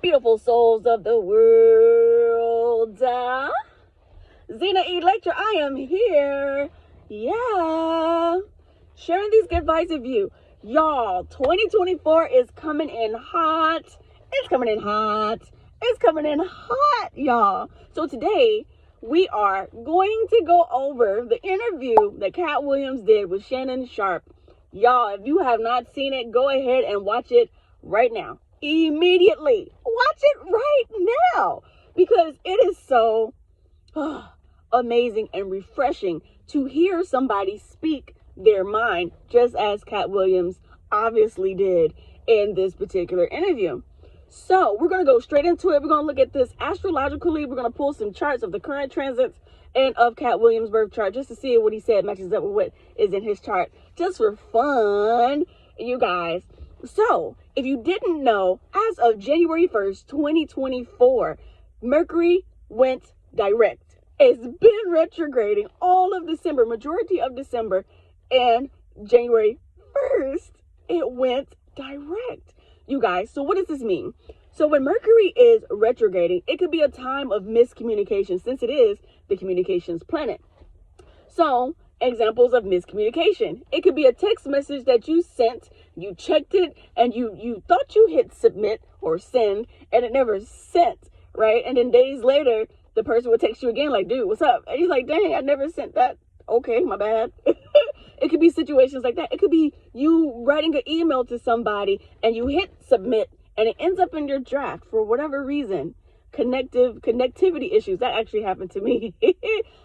beautiful souls of the world. Zena E. Lecture, I am here. Yeah. Sharing these good vibes with you. Y'all, 2024 is coming in hot. It's coming in hot. It's coming in hot, y'all. So today, we are going to go over the interview that Katt Williams did with Shannon Sharpe. Y'all, if you have not seen it, go ahead and watch it right now. Immediately. Watch it right now. Because it is so amazing and refreshing to hear somebody speak their mind, just as Katt Williams obviously did in this particular interview. So we're going to go straight into it. We're going to look at this astrologically. We're going to pull some charts of the current transits and of Katt Williams' birth chart just to see what he said matches up with what is in his chart, just for fun, you guys. So if you didn't know, as of January 1st, 2024, Mercury went direct. It's been retrograding all of December, majority of December, and January 1st, it went direct. You guys, so what does this mean? So when Mercury is retrograding, it could be a time of miscommunication since it is the communications planet. So examples of miscommunication. It could be a text message that you sent, you checked it, and you thought you hit submit or send, and it never sent, right? And then days later, the person would text you again like, dude, what's up? And you're like, dang, I never sent that. Okay, my bad. It could be situations like that. It could be you writing an email to somebody and you hit submit and it ends up in your draft for whatever reason. Connectivity issues. That actually happened to me.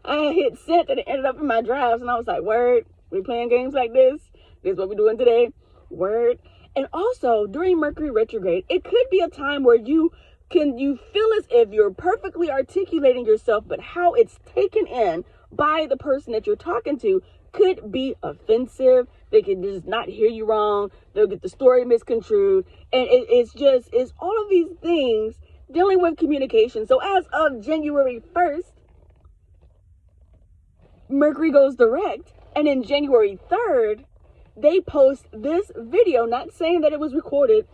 I hit sent and it ended up in my drafts and I was like, word, we playing games like this? This is what we're doing today. Word. And also during Mercury retrograde, it could be a time where you feel as if you're perfectly articulating yourself, but how it's taken in by the person that you're talking to could be offensive. They could just not hear you wrong. They'll get the story misconstrued. And it's all of these things dealing with communication. So as of January 1st, Mercury goes direct. And in January 3rd, they post this video, not saying that it was recorded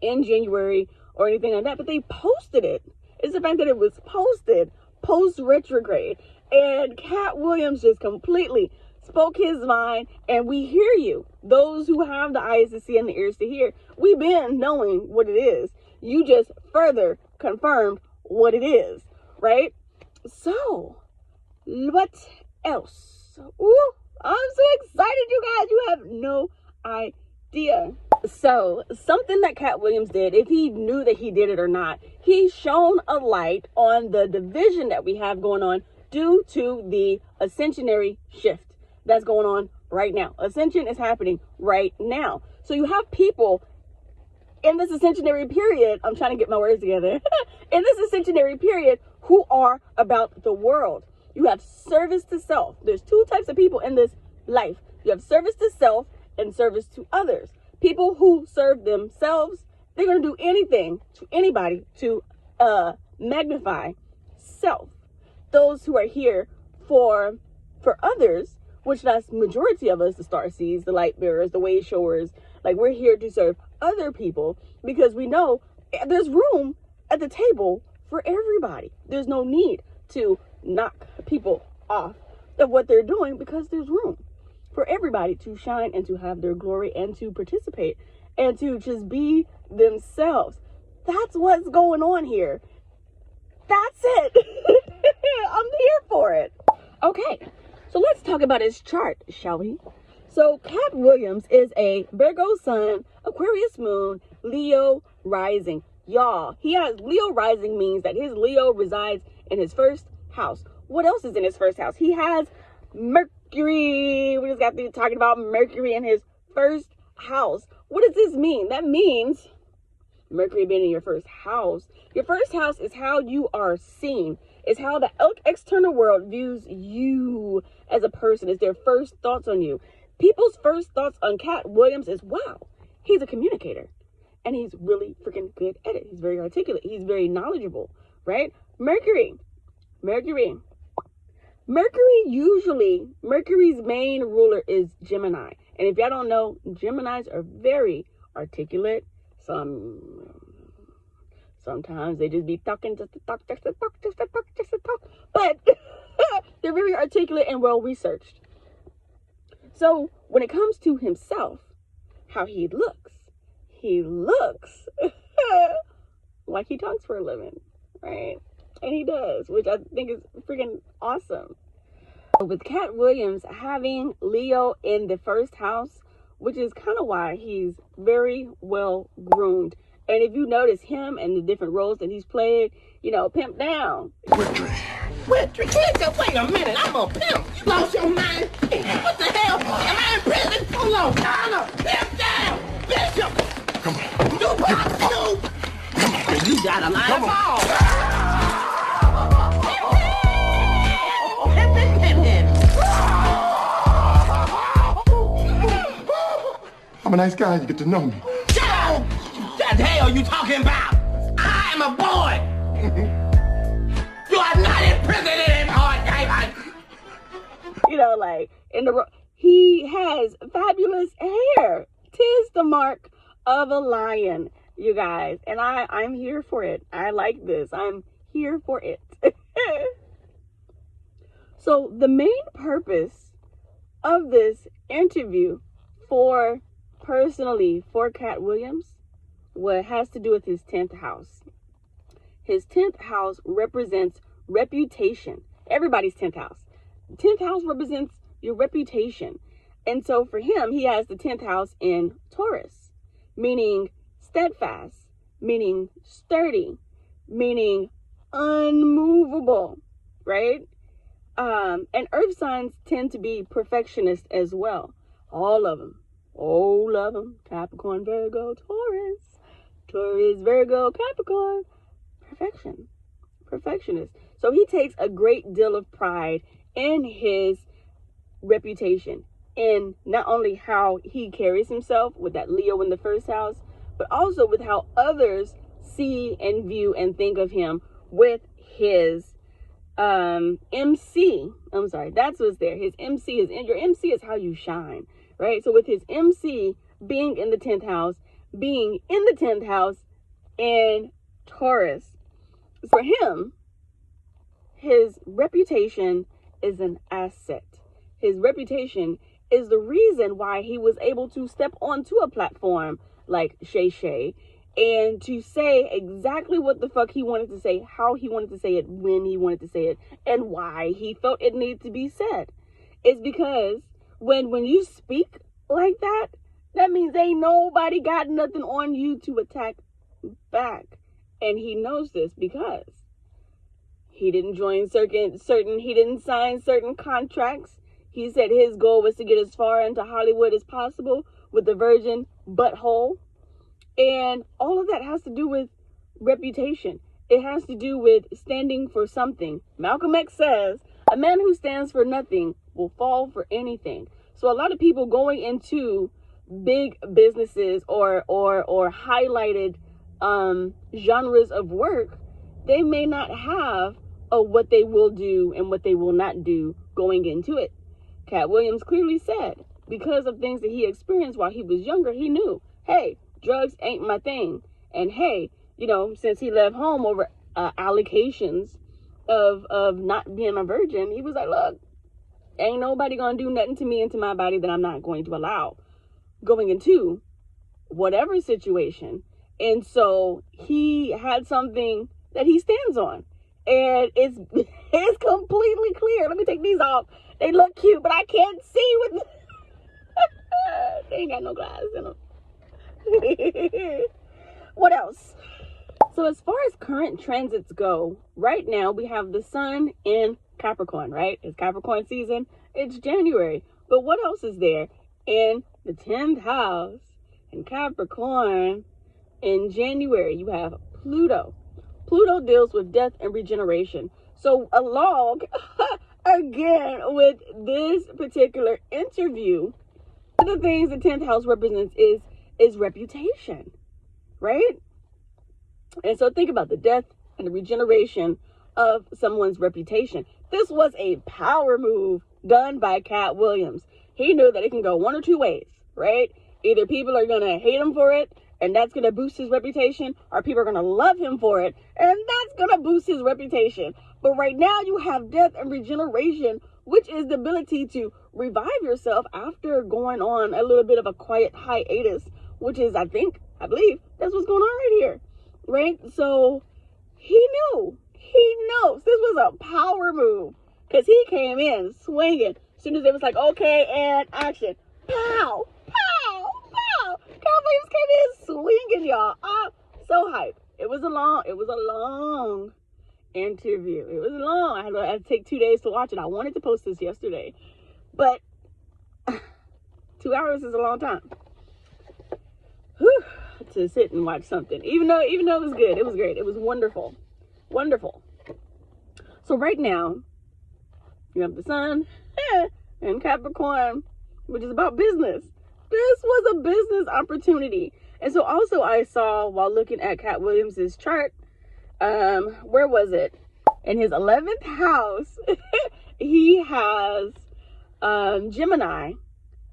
in January or anything like that, but they posted it. It's the fact that it was posted post-retrograde. And Katt Williams just completely spoke his mind, and we hear you. Those who have the eyes to see and the ears to hear, we've been knowing what it is. You just further confirmed what it is, right? So, what else? Ooh, I'm so excited, you guys. You have no idea. So, something that Katt Williams did, if he knew that he did it or not, he shone a light on the division that we have going on due to the ascensionary shift that's going on right now. Ascension is happening right now. So you have people in this ascensionary period, I'm trying to get my words together, in this ascensionary period who are about the world. You have service to self. There's two types of people in this life. You have service to self and service to others. People who serve themselves, they're going to do anything to anybody to magnify self. Those who are here for others, which that's majority of us, the starseeds, the light bearers, the way showers, like we're here to serve other people because we know there's room at the table for everybody. There's no need to knock people off of what they're doing because there's room for everybody to shine and to have their glory and to participate and to just be themselves. That's what's going on here. That's it. I'm here for it. Okay, so let's talk about his chart, shall we? So Katt Williams is a Virgo sun, Aquarius moon, Leo rising. Y'all, he has Leo rising means that his Leo resides in his first house. What else is in his first house? He has Mercury. We just got to be talking about Mercury in his first house. What does this mean? That means Mercury being in your first house. Your first house is how you are seen. It's how the external world views you as a person. It's their first thoughts on you. People's first thoughts on Katt Williams is, wow, he's a communicator. And he's really freaking good at it. He's very articulate. He's very knowledgeable, right? Mercury's main ruler is Gemini. And if y'all don't know, Geminis are very articulate. Some Sometimes they just be talking just to talk, just to talk, just to talk, just to talk. But they're very articulate and well-researched. So when it comes to himself, how he looks like he talks for a living, right? And he does, which I think is freaking awesome. With Katt Williams having Leo in the first house, which is kind of why he's very well groomed. And if you notice him and the different roles that he's played, you know, pimp down. Wait a minute, I'm a pimp. You lost your mind? What the hell? Am I in prison? Hold on. No. Pimp down. Bishop. Come on. You got a line of ball. I'm a nice guy, you get to know me. Shut up! What the hell are you talking about? I am a boy! You are not in prison anymore, David! You know, like, he has fabulous hair. 'Tis the mark of a lion, you guys. And I'm here for it. I like this. I'm here for it. So the main purpose of this interview personally for Katt Williams, what has to do with his 10th house. His 10th house represents reputation. Everybody's 10th house. 10th house represents your reputation. And so for him, he has the 10th house in Taurus, meaning steadfast, meaning sturdy, meaning unmovable, right? And earth signs tend to be perfectionist as well. All of them. Capricorn, Virgo, Taurus, Virgo, Capricorn. Perfectionist. So he takes a great deal of pride in his reputation, in not only how he carries himself with that Leo in the first house, but also with how others see and view and think of him with his MC. I'm sorry, that's what's there. His MC is in your MC is how you shine, right? So with his MC being in the 10th house, being in the 10th house in Taurus, for him, his reputation is an asset. His reputation is the reason why he was able to step onto a platform like Shay Shay and to say exactly what the fuck he wanted to say, how he wanted to say it, when he wanted to say it, and why he felt it needed to be said. It's because when you speak like that, that means ain't nobody got nothing on you to attack back. And he knows this because he didn't join he didn't sign certain contracts. He said his goal was to get as far into Hollywood as possible with the virgin butthole. And all of that has to do with reputation. It has to do with standing for something. Malcolm X says, a man who stands for nothing will fall for anything. So a lot of people going into big businesses or highlighted genres of work, they may not have what they will do and what they will not do going into it. Katt Williams clearly said, because of things that he experienced while he was younger, he knew, hey, drugs ain't my thing. And hey, you know, since he left home over allegations of not being a virgin, he was like, look, ain't nobody gonna do nothing to me and to my body that I'm not going to allow going into whatever situation. And so he had something that he stands on. And it's completely clear. Let me take these off. They look cute, but I can't see with they ain't got no glasses in them. What else? So as far as current transits go, right now we have the sun in Capricorn, right? It's Capricorn season. It's January. But what else is there in the 10th house in Capricorn in January? You have Pluto. Pluto deals with death and regeneration. So along again with this particular interview, one of the things the 10th house represents is reputation, right? And so think about the death and the regeneration of someone's reputation. This was a power move done by Katt Williams. He knew that it can go one or two ways, right? Either people are going to hate him for it and that's going to boost his reputation, or people are going to love him for it, and that's going to boost his reputation. But right now you have death and regeneration, which is the ability to revive yourself after going on a little bit of a quiet hiatus, which is, I believe that's what's going on right here, right? So he knows this was a power move, because he came in swinging as soon as it was like, okay, and action. Pow, pow, pow. Katt Williams came in swinging, y'all. I'm so hyped. It was a long interview. It was long. I had to take 2 days to watch it. I wanted to post this yesterday, but 2 hours is a long time. Whew, to sit and watch something, even though it was good. It was great. It was wonderful. So right now you have the sun and Capricorn, which is about business. This was a business opportunity. And so also I saw, while looking at Katt Williams's chart, where was it? In his 11th house, he has Gemini,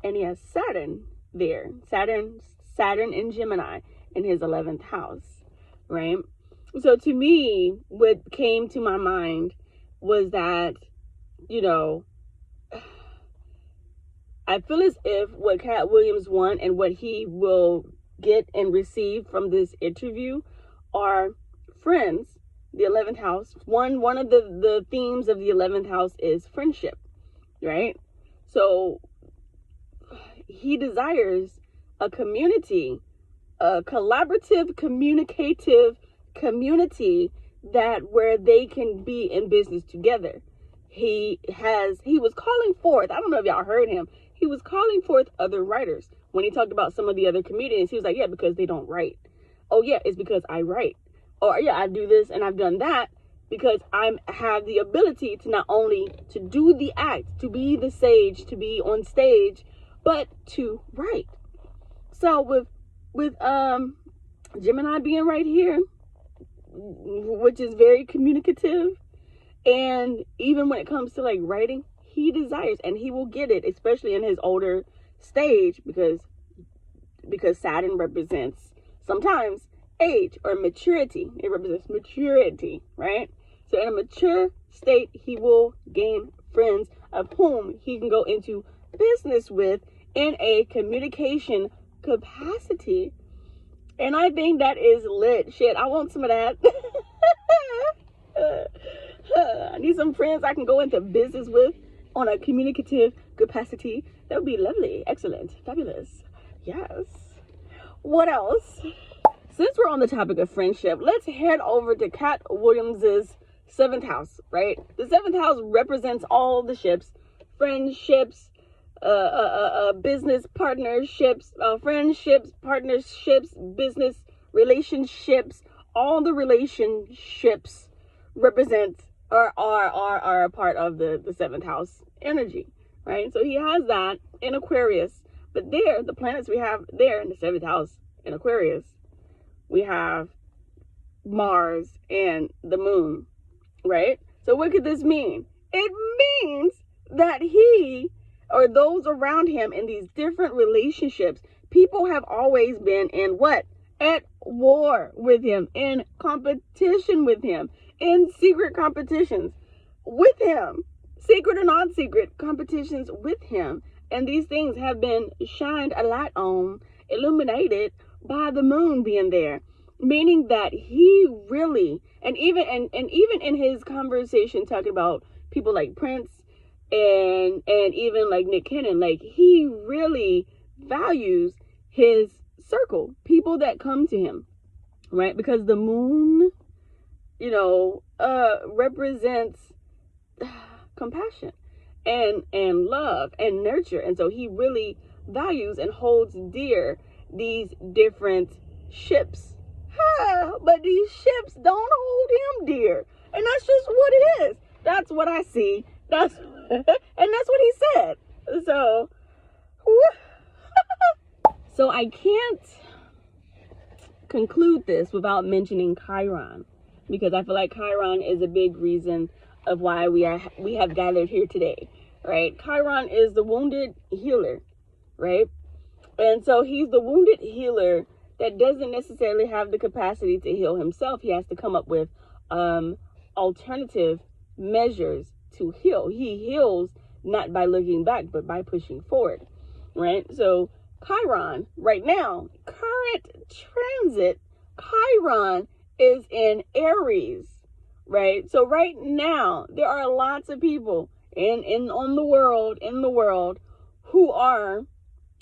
and he has Saturn there. Saturn and Gemini in his 11th house, right? So to me, what came to my mind was that, I feel as if what Katt Williams wants and what he will get and receive from this interview are friends. The 11th house, one of the themes of the 11th house is friendship, right? So he desires a community, a collaborative, communicative community that where they can be in business together. He was calling forth, I don't know if y'all heard him, he was calling forth other writers. When he talked about some of the other comedians, he was like, yeah, because they don't write. Oh yeah, it's because I write. Or yeah, I do this and I've done that because I have the ability to not only to do the act, to be the sage, to be on stage, but to write. So with Gemini being right here, which is very communicative, and even when it comes to like writing, he desires and he will get it, especially in his older stage, because Saturn represents sometimes age or maturity. It represents maturity, right? So in a mature state, he will gain friends of whom he can go into business with in a communication capacity. And I think that is lit. Shit, I want some of that. I need some friends I can go into business with on a communicative capacity. That would be lovely, excellent, fabulous. Yes. What else? Since we're on the topic of friendship, let's head over to Katt Williams's 7th house, right? The 7th house represents all the ships, friendships, business partnerships, friendships, partnerships, business relationships. All the relationships represent or are a part of the 7th house energy, right? So he has that in Aquarius, but there, the planets we have there in the 7th house in Aquarius, we have Mars and the moon, right? So what could this mean? It means that he or those around him in these different relationships, people have always been in what? At war with him, in competition with him, in secret competitions with him, secret or non-secret competitions with him. And these things have been shined a light on, illuminated by the moon being there, meaning that he really, and even in his conversation talking about people like Prince and even like Nick Cannon, like he really values his circle, people that come to him, right? Because the moon, represents compassion and love and nurture, and so he really values and holds dear these different ships. But these ships don't hold him dear, and that's just what it is. That's what I see. And that's what he said. So I can't conclude this without mentioning Chiron, because I feel like Chiron is a big reason of why we have gathered here today, right? Chiron is the wounded healer, right? And so he's the wounded healer that doesn't necessarily have the capacity to heal himself. He has to come up with alternative measures to heal. He heals not by looking back, but by pushing forward, right? So Chiron, right now, current transit, Chiron is in Aries, right? So right now, there are lots of people in the world who are,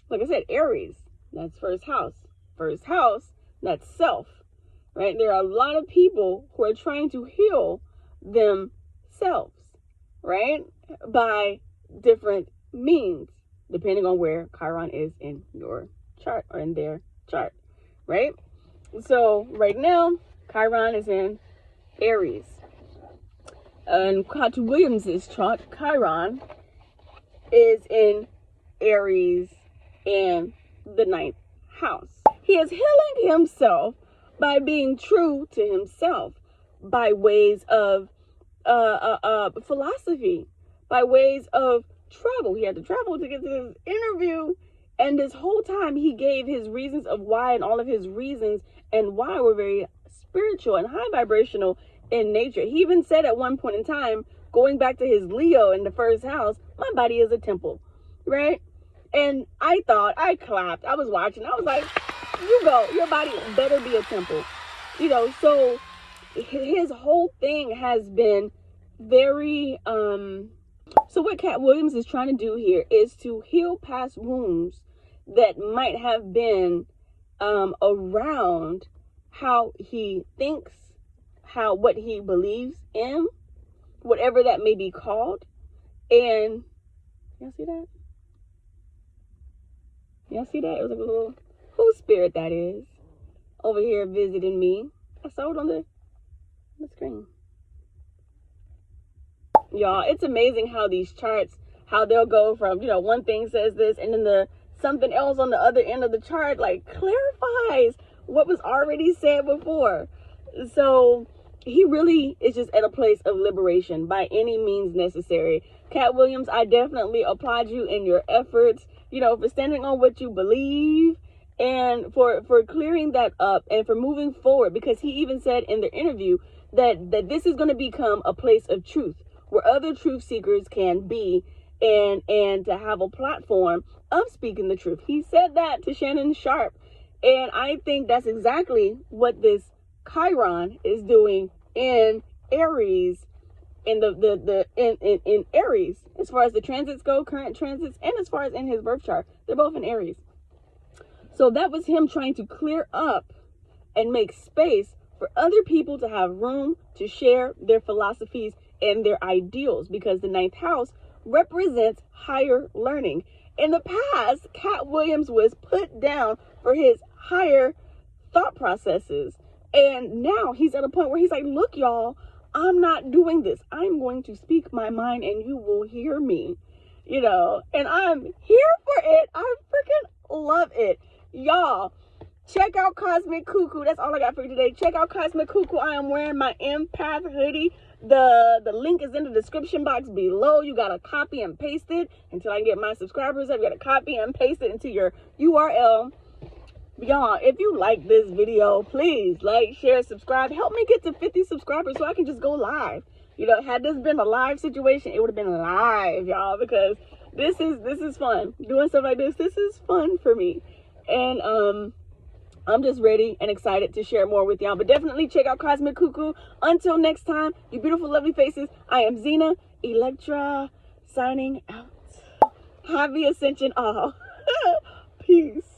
like I said, Aries. That's first house. First house, that's self, right? There are a lot of people who are trying to heal themselves, right? By different means, depending on where Chiron is in your chart or in their chart, right? So right now, Chiron is in Aries. And Katt Williams' chart, Chiron is in Aries in the 9th house. He is healing himself by being true to himself, by ways of philosophy, by ways of travel. He had to travel to get to this interview, and this whole time he gave his reasons of why, and all of his reasons and why were very spiritual and high vibrational in nature. He even said at one point in time, going back to his Leo in the first house, my body is a temple, right? And I clapped, I was watching, I was like, you go, your body better be a temple, you know. So his whole thing has been very, so what Katt Williams is trying to do here is to heal past wounds that might have been around how he thinks, what he believes in, whatever that may be called. And y'all see that? Y'all see that? It was like a little, whose spirit that is over here visiting me. I saw it on the screen. Y'all, it's amazing how these charts, how they'll go from, you know, one thing says this, and then something else on the other end of the chart like clarifies what was already said before. So he really is just at a place of liberation by any means necessary. Katt Williams, I definitely applaud you in your efforts, you know, for standing on what you believe, and for clearing that up, and for moving forward, because he even said in the interview that this is going to become a place of truth where other truth seekers can be, and to have a platform of speaking the truth. He said that to Shannon Sharp, and I think that's exactly what this Chiron is doing in Aries, in in Aries, as far as the transits go, current transits, and as far as in his birth chart. They're both in Aries. So that was him trying to clear up and make space for other people to have room to share their philosophies and their ideals, because the 9th house represents higher learning. In the past, Katt Williams was put down for his higher thought processes, and now he's at a point where he's like, look, y'all, I'm not doing this. I'm going to speak my mind and you will hear me, you know, and I'm here for it. I freaking love it. Y'all, check out Cosmic Cuckoo. That's all I got for you today. Check out Cosmic Cuckoo. I am wearing my Empath hoodie. The link is in the description box below. You got to copy and paste it until I get my subscribers up. You got to copy and paste it into your URL. Y'all, if you like this video, please like, share, subscribe. Help me get to 50 subscribers so I can just go live. You know, had this been a live situation, it would have been live, y'all, because this is fun. Doing stuff like this is fun for me. And I'm just ready and excited to share more with y'all. But definitely check out Cosmic Cuckoo. Until next time, you beautiful, lovely faces, I am Zena Electra, signing out. Happy Ascension all. Peace.